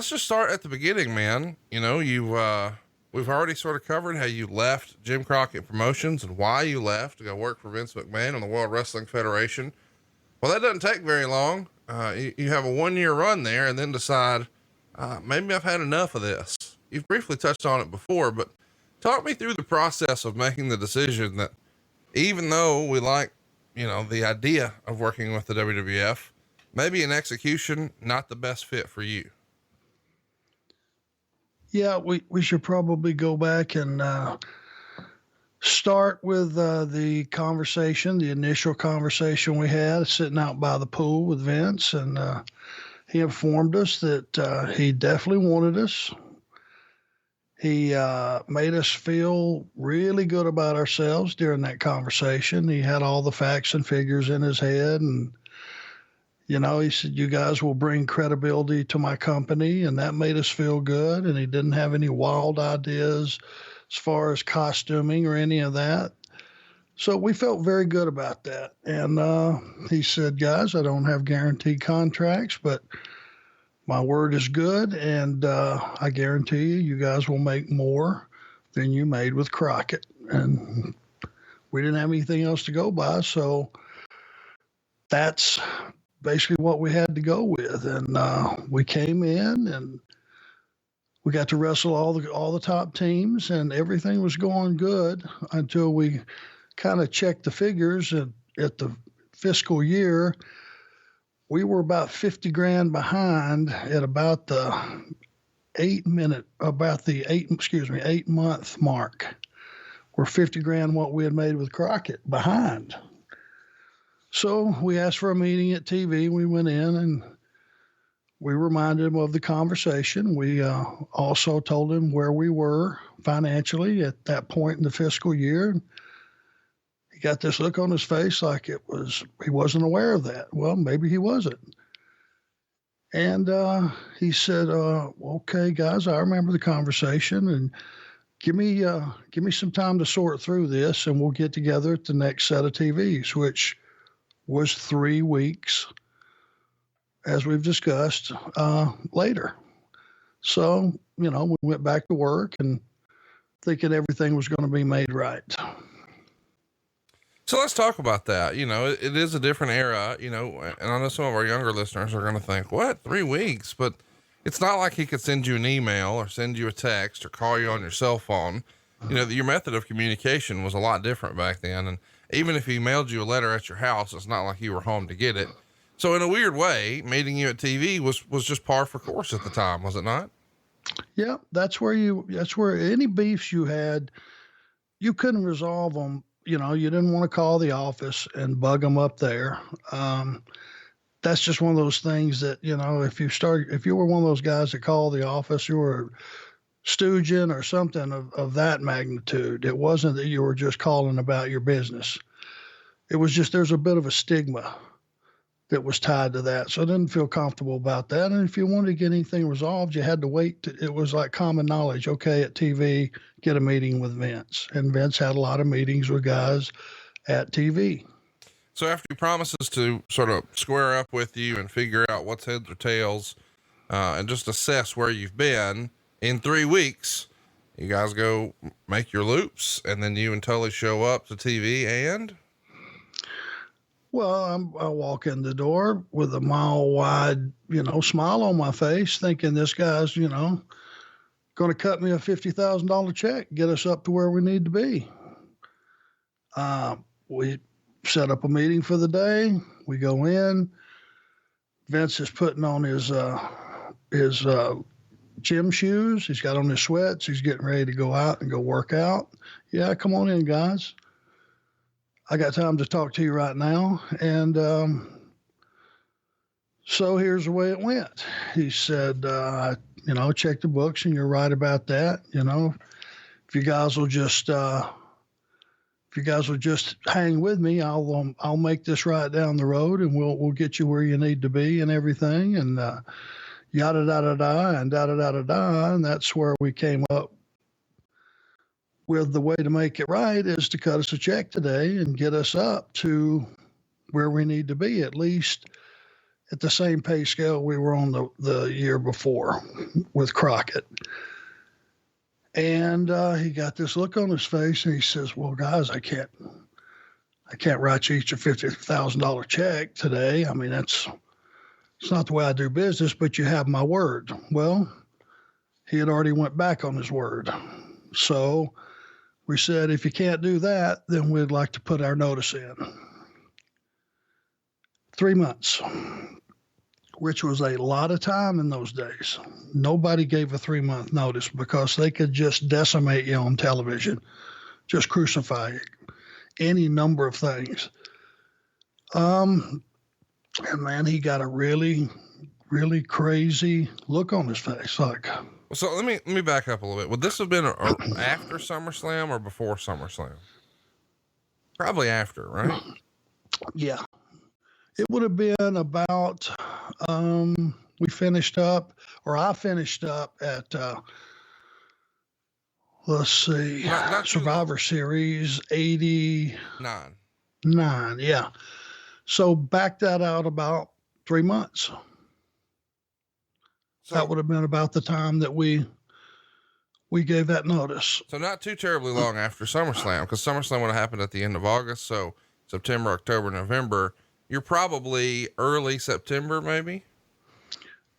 let's just start at the beginning, man. You know, we've already sort of covered how you left Jim Crockett Promotions and why you left to go work for Vince McMahon on the World Wrestling Federation. Well, that doesn't take very long. You have a 1-year run there and then decide, maybe I've had enough of this. You've briefly touched on it before, but talk me through the process of making the decision that even though we like, you know, the idea of working with the WWF, maybe in execution, not the best fit for you. Yeah, we should probably go back and start with the conversation, the initial conversation we had sitting out by the pool with Vince. And he informed us that he definitely wanted us. He made us feel really good about ourselves during that conversation. He had all the facts and figures in his head. And, you know, he said, you guys will bring credibility to my company. And that made us feel good. And he didn't have any wild ideas as far as costuming or any of that. So we felt very good about that. And he said, guys, I don't have guaranteed contracts, but my word is good. And I guarantee you guys will make more than you made with Crockett. And we didn't have anything else to go by. So that's basically what we had to go with. And we came in and we got to wrestle all the top teams, and everything was going good until we kind of checked the figures at the fiscal year. We were about 50 grand behind at about the 8 month mark. We're 50 grand what we had made with Crockett behind. So we asked for a meeting at TV. We went in and we reminded him of the conversation. We also told him where we were financially at that point in the fiscal year. He got this look on his face like he wasn't aware of that. Well, maybe he wasn't. And he said, okay, guys, I remember the conversation, and give me some time to sort through this, and we'll get together at the next set of TVs, which was 3 weeks, as we've discussed, later. So, you know, we went back to work and thinking everything was going to be made right. So let's talk about that. You know, it is a different era, you know, and I know some of our younger listeners are going to think, what, 3 weeks? But it's not like he could send you an email or send you a text or call you on your cell phone. You know, your method of communication was a lot different back then. And even if he mailed you a letter at your house, it's not like you were home to get it. So in a weird way, meeting you at TV was just par for course at the time, was it not? Yeah, that's where any beefs you had, you couldn't resolve them. You know, you didn't want to call the office and bug them up there. That's just one of those things that, you know, if you were one of those guys that called the office, you were stooging or something of that magnitude. It wasn't that you were just calling about your business. It was just, there's a bit of a stigma that was tied to that. So I didn't feel comfortable about that. And if you wanted to get anything resolved, you had to wait. It was like common knowledge. Okay, at TV, get a meeting with Vince. And Vince had a lot of meetings with guys at TV. So after he promises to sort of square up with you and figure out what's heads or tails, and just assess where you've been, in 3 weeks, you guys go make your loops, and then you and Tully show up to TV and... Well, I walk in the door with a mile wide, you know, smile on my face, thinking this guy's, you know, going to cut me a $50,000 check, get us up to where we need to be. We set up a meeting for the day. We go in. Vince is putting on his gym shoes. He's got on his sweats. He's getting ready to go out and go work out. Yeah, come on in, guys. I got time to talk to you right now. And so here's the way it went. He said, you know, check the books, and you're right about that. You know, if you guys will just hang with me, I'll make this right down the road, and we'll get you where you need to be and everything. And yada da da da and da da da da da. And that's where we came up with the way to make it right is to cut us a check today and get us up to where we need to be, at least at the same pay scale we were on the year before with Crockett. And he got this look on his face, and he says, well, guys, I can't write you each a $50,000 check today. I mean, it's not the way I do business, but you have my word. Well, he had already went back on his word. So we said, if you can't do that, then we'd like to put our notice in. 3 months, which was a lot of time in those days. Nobody gave a 3-month notice because they could just decimate you on television, just crucify you, any number of things. And man, he got a really, really crazy look on his face. Like, so let me back up a little bit. Would this have been after SummerSlam or before SummerSlam? Probably after, right? Yeah. It would have been about, we finished up, or I finished up at, let's see, not Survivor Series 89. Yeah. So back that out about 3 months. So that would have been about the time that we gave that notice. So not too terribly long after SummerSlam, because SummerSlam would have happened at the end of August. So September, October, November, you're probably early September, maybe.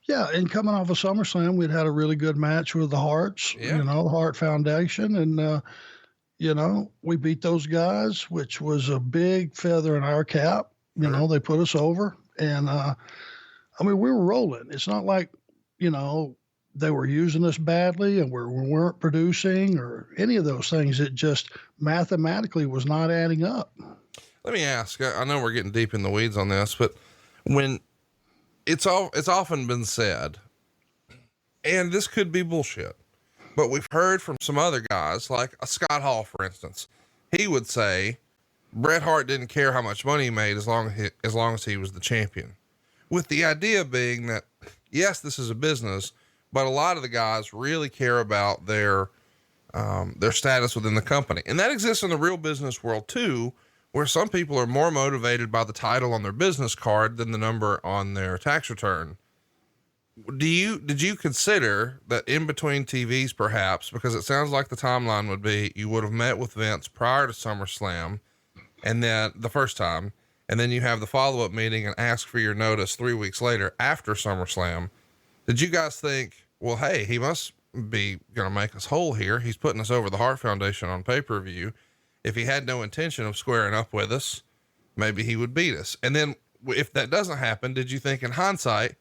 Yeah. And coming off of SummerSlam, we'd had a really good match with the Hearts, the Hart Foundation. And, we beat those guys, which was a big feather in our cap. They put us over, and, we were rolling. It's not like, they were using us badly and we weren't producing or any of those things. It just mathematically was not adding up. Let me ask, I know we're getting deep in the weeds on this, but when it's often been said, and this could be bullshit, but we've heard from some other guys, like a Scott Hall, for instance, he would say Bret Hart didn't care how much money he made as long as he was the champion, with the idea being that, yes, this is a business, but a lot of the guys really care about their status within the company. And that exists in the real business world too, where some people are more motivated by the title on their business card than the number on their tax return. Did you consider that in between TVs, perhaps, because it sounds like the timeline would be, you would have met with Vince prior to SummerSlam and then the first time, and then you have the follow-up meeting and ask for your notice 3 weeks later after SummerSlam. Did you guys think, well, hey, he must be going to make us whole here. He's putting us over the Hart Foundation on pay-per-view. If he had no intention of squaring up with us, maybe he would beat us. And then if that doesn't happen, did you think in hindsight,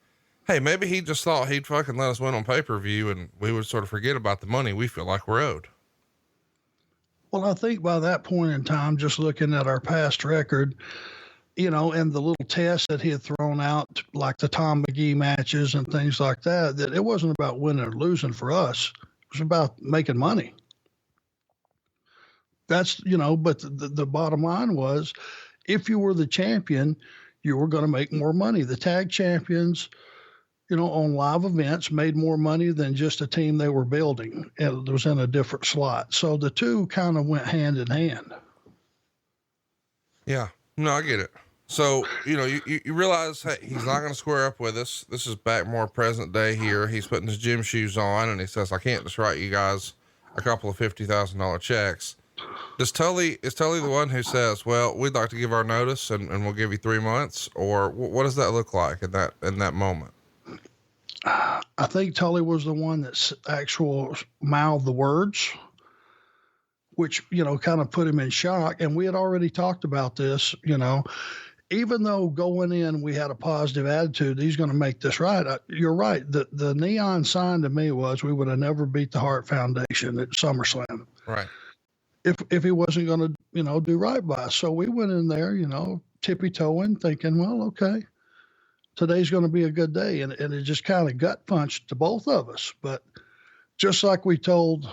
hey, maybe he just thought he'd fucking let us win on pay-per-view and we would sort of forget about the money we feel like we're owed? Well, I think by that point in time, just looking at our past record, and the little tests that he had thrown out, like the Tom McGee matches and things like that, that it wasn't about winning or losing for us. It was about making money. That's, but the bottom line was, if you were the champion, you were going to make more money. The tag champions, on live events made more money than just a team they were building. It was in a different slot. So the two kind of went hand in hand. Yeah, no, I get it. So, you realize, hey, he's not going to square up with us. This is back more present day here. He's putting his gym shoes on and he says, I can't just write you guys a couple of $50,000 checks. Is Tully the one who says, well, we'd like to give our notice and we'll give you 3 months? Or what does that look like in that moment? I think Tully was the one that mouthed the words, which, kind of put him in shock. And we had already talked about this, even though going in, we had a positive attitude, he's going to make this right. You're right. The neon sign to me was, we would have never beat the Hart Foundation at SummerSlam. Right. If he wasn't going to, do right by us. So we went in there, tippy-toeing, thinking, well, okay, today's going to be a good day. And it just kind of gut punched to both of us. But just like we told,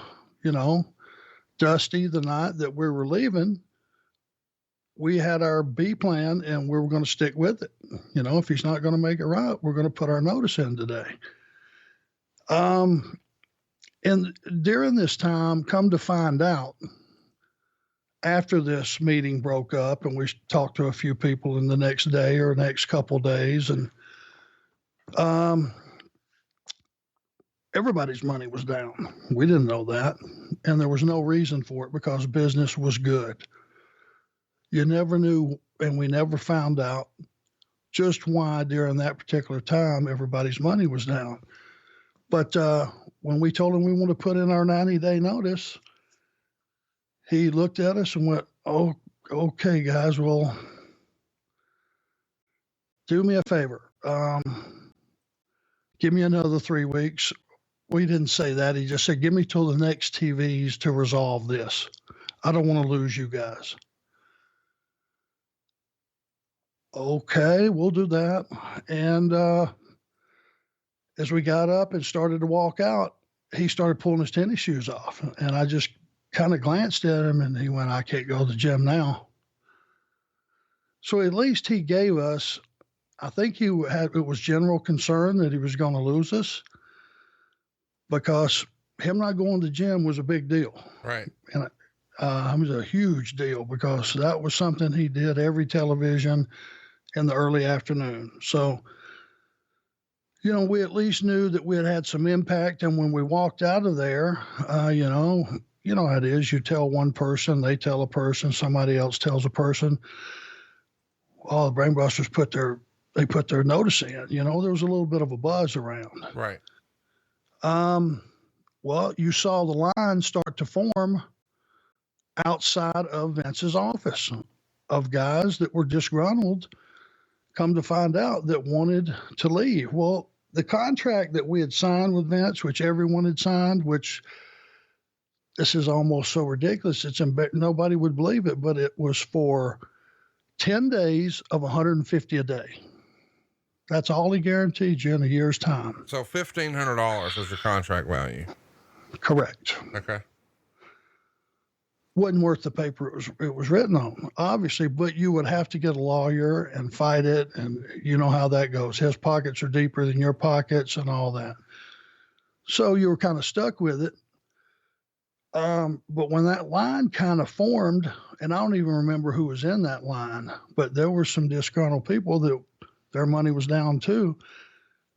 Dusty the night that we were leaving, we had our B plan and we were going to stick with it. If he's not going to make it right, we're going to put our notice in today. And during this time, come to find out, after this meeting broke up and we talked to a few people in the next day or next couple days, and Um, Everybody's money was down. We didn't know that. And there was no reason for it because business was good. You never knew, and we never found out just why during that particular time everybody's money was down. But when we told him we want to put in our 90-day notice, he looked at us and went, "Oh, okay, guys, well, do me a favor. Give me another 3 weeks." We didn't say that. He just said, "Give me till the next TVs to resolve this. I don't want to lose you guys." Okay, we'll do that. And as we got up and started to walk out, he started pulling his tennis shoes off. And I just kind of glanced at him and he went, "I can't go to the gym now." So at least he gave us, I think it was general concern that he was going to lose us, because him not going to the gym was a big deal. Right. And it was a huge deal because that was something he did every television in the early afternoon. So, we at least knew that we had had some impact. And when we walked out of there, you know how it is. You tell one person, they tell a person, somebody else tells a person. All the Brainbusters put their notice in. There was a little bit of a buzz around. Right. Well, you saw the line start to form outside of Vince's office of guys that were disgruntled, come to find out, that wanted to leave. Well, the contract that we had signed with Vince, which everyone had signed, which this is almost so ridiculous, nobody would believe it, but it was for 10 days of $150 a day. That's all he guaranteed you in a year's time. So $1,500 was your contract value. Correct. Okay. Wasn't worth the paper it was written on, obviously, but you would have to get a lawyer and fight it. And you know how that goes. His pockets are deeper than your pockets and all that. So you were kind of stuck with it. But when that line kind of formed, and I don't even remember who was in that line, but there were some disgruntled people that their money was down too.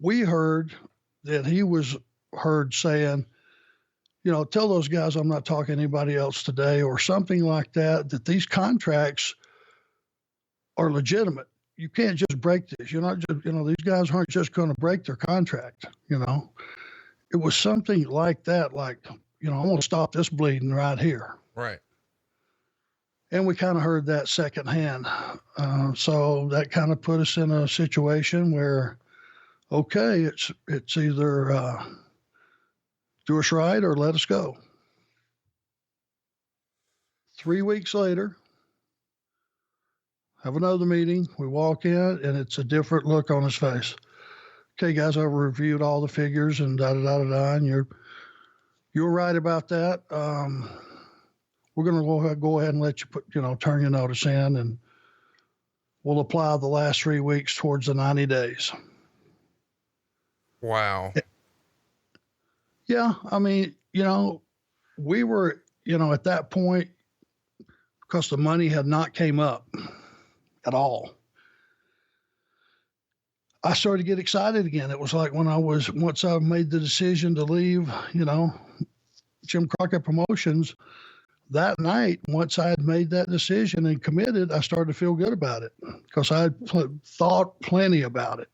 We heard that he was heard saying, "Tell those guys I'm not talking to anybody else today," or something like that, that these contracts are legitimate. You can't just break this. You're not just, these guys aren't just going to break their contract. It was something like that, like, I'm going to stop this bleeding right here. Right. And we kind of heard that secondhand. So that kind of put us in a situation where, okay, it's either do us right or let us go. 3 weeks later, have another meeting. We walk in and it's a different look on his face. "Okay, guys, I've reviewed all the figures and da-da-da-da-da, and you're right about that. We're going to go ahead and let you turn your notice in, and we'll apply the last 3 weeks towards the 90 days. Wow. Yeah. I mean, we were, at that point, because the money had not came up at all, I started to get excited again. It was like once I made the decision to leave, Jim Crockett Promotions, that night, once I had made that decision and committed, I started to feel good about it because I had thought plenty about it.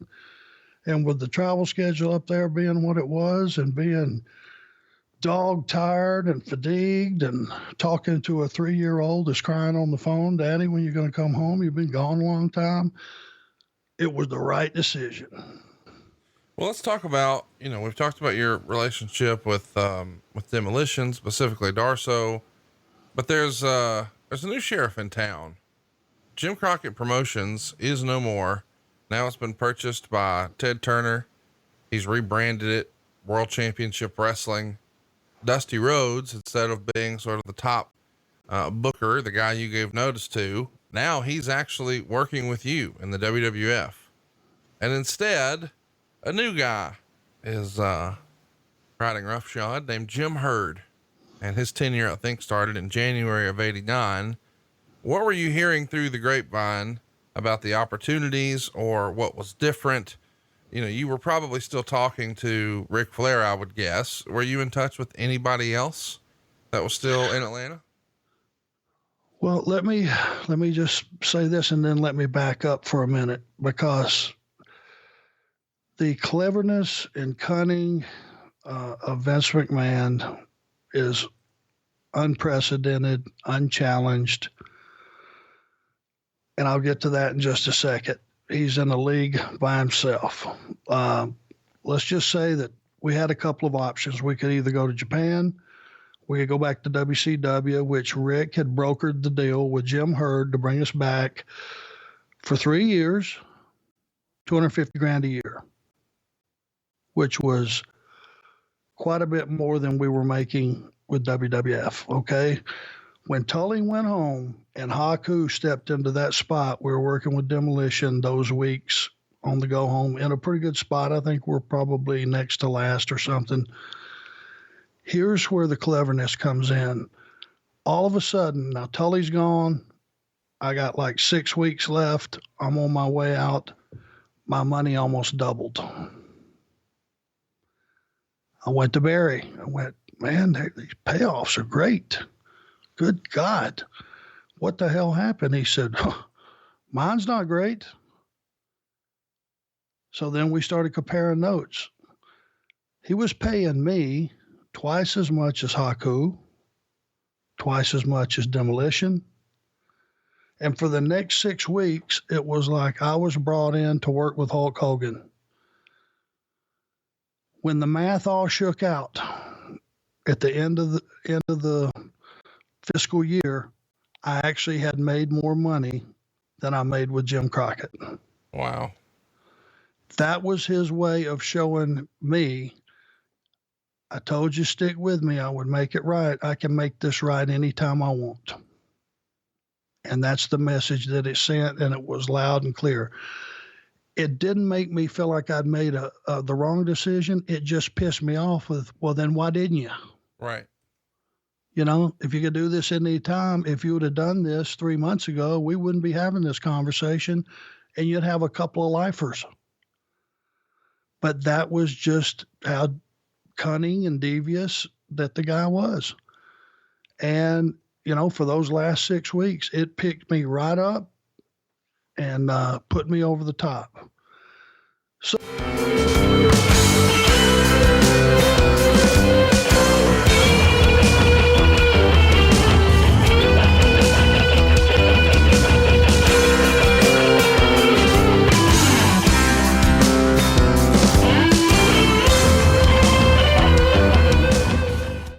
And with the travel schedule up there being what it was, and being dog tired and fatigued, and talking to a 3-year-old that's crying on the phone, "Daddy, when you're going to come home? You've been gone a long time." It was the right decision. Well, let's talk about, we've talked about your relationship with Demolition, specifically Darso, but there's a new sheriff in town. Jim Crockett Promotions is no more. Now it's been purchased by Ted Turner. He's rebranded it World Championship Wrestling. Dusty Rhodes, instead of being sort of the top booker, the guy you gave notice to, now he's actually working with you in the WWF. And instead, a new guy is riding roughshod named Jim Herd. And his tenure, I think, started in January of '89. What were you hearing through the grapevine about the opportunities, or what was different? you know, you were probably still talking to Ric Flair, I would guess. Were you in touch with anybody else that was still in Atlanta? Well, let me just say this and then let me back up for a minute, because the cleverness and cunning of Vince McMahon is unprecedented, unchallenged. And I'll get to that in just a second. He's in a league by himself. Let's just say that we had a couple of options. We could either go to Japan, we could go back to WCW, which Rick had brokered the deal with Jim Herd to bring us back for 3 years, $250,000 a year, which was quite a bit more than we were making with WWF. Okay. When Tully went home and Haku stepped into that spot, we were working with Demolition those weeks on the go home in a pretty good spot. I think we're probably next to last or something. Here's where the cleverness comes in. All of a sudden, now Tully's gone. I got like 6 weeks left. I'm on my way out. My money almost doubled. I went to Barry. I went, man, these payoffs are great. Good God, what the hell happened? He said, mine's not great. So then we started comparing notes. He was paying me twice as much as Haku, twice as much as Demolition. And for the next 6 weeks, it was like I was brought in to work with Hulk Hogan. When the math all shook out at the end of the fiscal year, I actually had made more money than I made with Jim Crockett. Wow. That was his way of showing me, I told you, stick with me. I would make it right. I can make this right anytime I want. And that's the message that it sent, and it was loud and clear. It didn't make me feel like I'd made the wrong decision. It just pissed me off with, well, then why didn't you? Right. You know, if you could do this any time, if you would have done this 3 months ago, we wouldn't be having this conversation, and you'd have a couple of lifers. But that was just how cunning and devious that the guy was. And, you know, for those last 6 weeks, it picked me right up and put me over the top. So